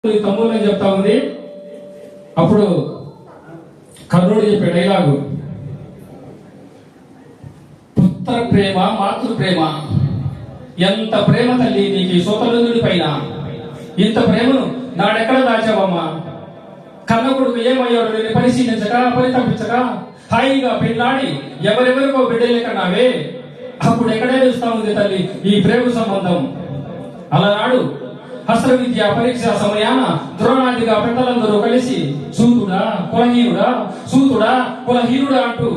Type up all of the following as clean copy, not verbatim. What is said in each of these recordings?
తమ్ముడు అని చెప్తా ఉంది. అప్పుడు కర్ణుడు చెప్పే డైలాగు, పుత్ర ప్రేమ మాతృ ప్రేమ, ఎంత ప్రేమ తల్లి నీకు ఈ సోతలుడి పైన, ఇంత ప్రేమను నాడెక్కడ దాచావమ్మా? కన్న కొడుకు ఏమయ్యాడు నేను పరిశీలించక పరితపించక హాయిగా పెళ్ళాడి ఎవరెవరికో బిడ్డలే కన్నావే, అప్పుడు ఎక్కడే చూస్తా ఉంది తల్లి ఈ ప్రేమ సంబంధం. అలనాడు అస్త్ర విద్య పరీక్ష సమయాన ద్రోణాదిగా పెద్దలందరూ కలిసి సూతుడా కులహీనుడా అంటూ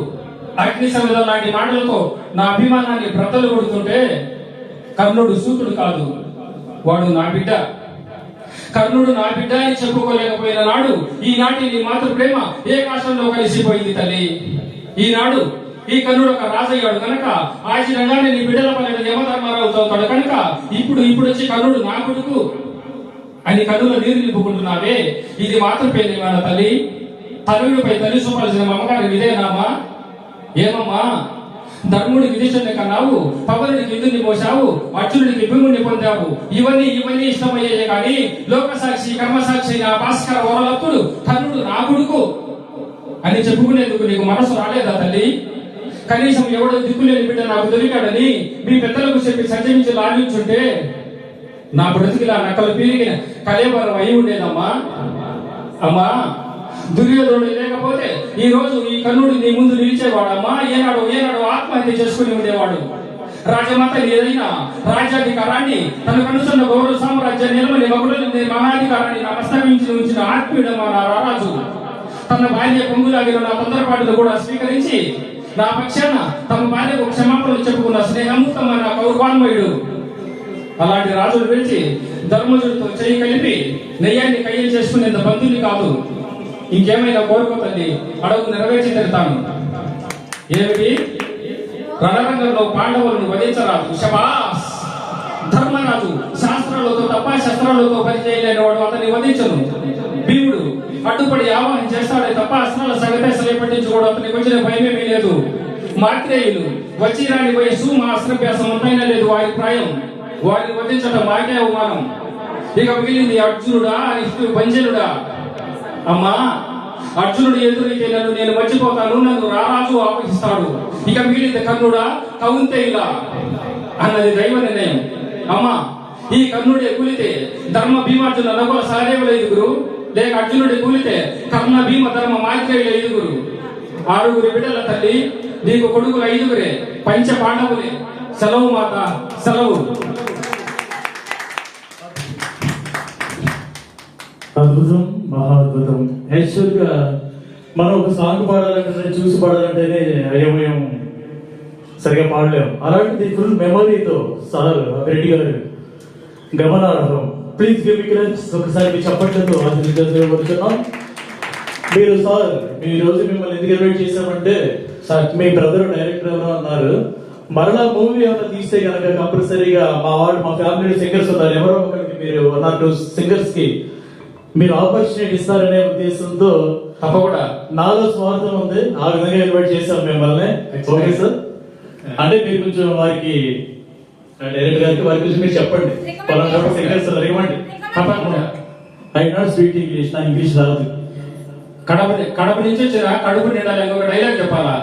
అగ్ని సమిధం లాంటి మాటలతో నా అభిమానాన్ని బ్రతలు కొడుతుంటే, కర్ణుడు సూతుడు కాదు, వాడు నా బిడ్డ. కర్ణుడు నా బిడ్డ అని చెప్పుకోలేకపోయిన నాడు ఈనాటి నీ మాతృ ప్రేమ ఏ కాశంలో కలిసిపోయింది తల్లి. ఈనాడు ఈ కర్ణుడు ఒక రాజయ్యాడు కనుక ఆశ్చర్యంగానే నీ బిడ్డల పల్లెట యమధర్మారావు అవుతాడు కనుక ఇప్పుడు వచ్చి కర్ణుడు నా కొడుకు అని కన్నుల నీరు నింపుకుంటున్నావే, ఇది మాతృ ప్రేమ తల్లి. తల్లుడిపై తల్లి చూపాల్సిన మమకారం ఇదేనామా? ఏమమ్మా, ధర్ముడి విధిష్ఠుని కన్నావు, పవనుడికి విధుని మోసావు, అర్జునుడికి భీముడిని పొందావు. ఇవన్నీ ఇష్టమయ్యాయి కానీ లోకసాక్షి కర్మసాక్షి నా భాస్కర వరలప్పుడు కర్ణుడు నా కొడుకు అని చెప్పుకునేందుకు నీకు మనసు రాలేదా తల్లి? కనీసం ఎవడో దిక్కులేని బిడ్డ నాకు దొరికాడని మీ పెద్దలకు చెప్పి సంజయించి లాభించుంటే నా బ్రతికిలా నక్కలు పీరిగిన కలేబరం అయి ఉండేదమ్మా. అమ్మా, దుర్యోధనుడు లేకపోతే ఈ రోజు ఈ కర్ణుడు నీ ముందు నిలిచేవాడమ్మా. ఏనాడు ఆత్మహత్య చేసుకుని ఉండేవాడు. రాజమాత ఏదైనా రాజ్యాధికారాన్ని తన కనుసన్న గౌరవ సామ్రాజ్యాన్ని నిలబడి మగుడు మహాధికారాన్ని నా హస్తమించి ఉంచిన ఆత్మీయుడమ్మా నా రారాజు. తన భార్య పొంగులాగిన నా తొందరపాటును కూడా స్వీకరించి నా పక్షాన తమ భార్యకు క్షమాపణలు చెప్పుకున్న స్నేహమూర్తమ్మ నా కౌరవాన్మయుడు. అలాంటి రాజులు పిలిచి ధర్మజుడితో చేయి కలిపి నెయ్యాన్ని కయ్యం చేసుకునేంత బంధువుని కాదు, ఇంకేమైనా కోరుకో తల్లి, అడుగు నెరవేర్చి తిడతాను. ఏమిటి? రణరంగంలో పాండవులను వధించరాదు. శబాస్! ధర్మరాజు శాస్త్రాలతో తప్ప శస్త్రాలతో పరిచయం వాడు అతన్ని వధించను. భీముడు అడ్డుపడి ఆవాహన చేస్తాడే తప్ప అస్త్రాల సగతేసలే పట్టించుకోవడం అతనికి వచ్చిన భయమేమీ లేదు. మార్త్రేయులు వచ్చి రాని వయస్సు మా అస్త్రాభ్యాసం అంతైనా లేదు వారి ప్రాయం. వారిని వధించడం మాకే అవమానం. ఇక మిగిలింది అర్జునుడా పంజనుడా? అమ్మా, అర్జునుడు ఎదురైతే నేను మర్చిపోతాను, నన్ను రారాజు ఆవహిస్తాడు. ఇక మిగిలింది కర్ణుడా కౌంతేయులా అన్నది దైవ నిర్ణయం. అమ్మా, ఈ కర్ణుడే కూలితే ధర్మ భీమార్జున నకుల సహదేవుల ఐదుగురు, లేక అర్జునుడి కూలితే కర్ణ భీమ ధర్మ మార్కేయుల ఐదుగురు. 6 బిడ్డల తల్లి, నీకు కొడుకులు 5 పంచ పాండవులే. సెలవు మాత, సెలవు. అద్భుతం, మహాద్భుతం. యాక్చువల్ గా మనం ఒక సాంగ్ పాడాలంటే చూసి పాడాలంటేనే అయోమయం, సరిగా పాడలేము. అలాంటిది ఫుల్ మెమరీతో సార్ రెడ్డి గారు గమనార్హం. Please give me credits. ఒకసారి మీ చప్పట్లతో ఆశీర్వదించుతున్నాం. మీరు సార్ ఈ రోజు మిమ్మల్ని ఎందుకు ఇన్వైట్ చేశామంటే, సార్ మీ బ్రదర్ డైరెక్టర్ ఎవరో అన్నారు, మరలా మూవీ ఏమైనా తీస్తే కనుక కంపల్సరీగా మా ఫ్యామిలీ సింగర్స్ ఉన్నారు, ఎవరో ఒకరికి మీరు 1 or 2 సింగర్స్ కి మీరు ఆపర్చునిటీ ఇస్తారనే ఉద్దేశంతో తప్పకుండా నాలో స్వార్థం ఉంది, ఆ విధంగా ఇన్వైట్ చేశాం మిమ్మల్ని. ఓకే సార్, అంటే మీరు కొంచెం వారికి డైరెక్టర్ గారికి వారి గురించి మీరు చెప్పండి. Singers recommend. I not speak English, నా ఇంగ్లీష్ రాదు. కడప నుంచి వచ్చిన కడుపు నిండాలి ఇంకొక డైలాగ్ చెప్పాలా?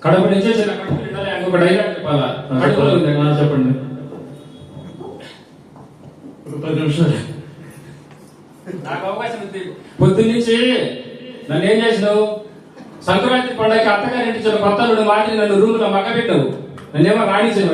కడప నుంచి వచ్చిన కడుపు నిండాలి ఇంకొక డైలాగ్ చెప్పాలా? చెప్పండి. 10 నిమిషాలు నాకు అవకాశం ఉంది. పొద్దున్నుంచి నన్ను ఏం చేసినావు? సంక్రాంతి పండుగకి అత్తగారింటి కొత్త మాటి నన్ను రూమ్ లో మగ్గబెట్టావు, నన్నేమో రాణించావు.